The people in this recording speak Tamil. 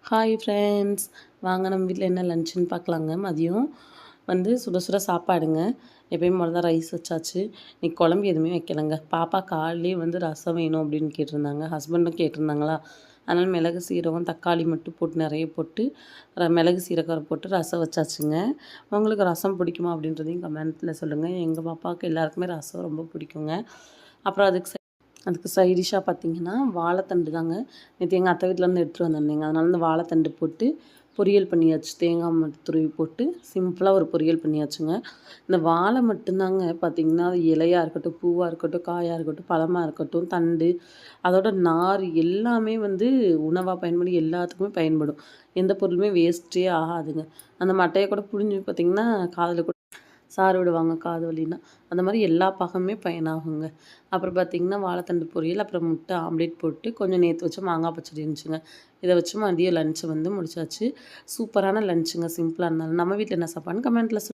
ஹாய் ஃப்ரெண்ட்ஸ், வாங்க நம்ம வீட்டில் என்ன லன்ச்சுன்னு பார்க்கலாங்க. மதியம் சுட சுட சாப்பாடுங்க. எப்பயும் போல தான் ரைஸ் வச்சாச்சு. இன்னைக்கு குழம்பு எதுவுமே வைக்கலைங்க. பாப்பா காலையிலேயே ரசம் வேணும் அப்படின்னு கேட்டிருந்தாங்க. ஹஸ்பண்டும் கேட்டிருந்தாங்களா, அதனால் மிளகு சீரகம் தக்காளி மட்டும் போட்டு நிறைய போட்டு மிளகு சீரகம் போட்டு ரசம் வச்சாச்சுங்க. உங்களுக்கு ரசம் பிடிக்குமா அப்படின்றதையும் கமெண்ட்டில் சொல்லுங்கள். எங்கள் பாப்பாவுக்கு எல்லாருக்குமே ரசம் ரொம்ப பிடிக்குங்க. அப்புறம் அதுக்கு சைடிஷ்ஷாக பார்த்தீங்கன்னா வாழைத்தண்டு தாங்க. நேற்று எங்கள் அத்தை வீட்டிலேருந்து எடுத்துகிட்டு வந்திருந்தேங்க. அதனால இந்த வாழைத்தண்டு போட்டு பொரியல் பண்ணியாச்சு. தேங்காய் மட்டும் துருவி போட்டு சிம்பிளாக ஒரு பொரியல் பண்ணியாச்சுங்க. இந்த வாழை மட்டும்தாங்க பார்த்தீங்கன்னா, அது இலையாக இருக்கட்டும், பூவாக இருக்கட்டும், காயாக இருக்கட்டும், பழமாக இருக்கட்டும், தண்டு அதோட நார் எல்லாமே உணவாக பயன்படும். எல்லாத்துக்குமே பயன்படும். எந்த பொருளுமே வேஸ்ட்டே ஆகாதுங்க. அந்த மட்டையை கூட புழிஞ்சு பார்த்தீங்கன்னா காதில் சாறு விடுவாங்க காது வலின்னா. அந்த மாதிரி எல்லா பாகமுமே பயனாகுங்க. அப்புறம் பார்த்திங்கன்னா வாழைத்தண்டு பொரியல், அப்புறம் முட்டை ஆம்லேட் போட்டு கொஞ்சம் நேற்று வச்ச மாங்காய் பச்சடி இருந்துச்சுங்க. இதை வச்சு மதியம் லன்ச்சு முடிச்சாச்சு. சூப்பரான லன்ச்சுங்க, சிம்பிளாக இருந்தாலும். நம்ம வீட்டில் என்ன சாப்பாடுன்னு கமெண்ட்டில்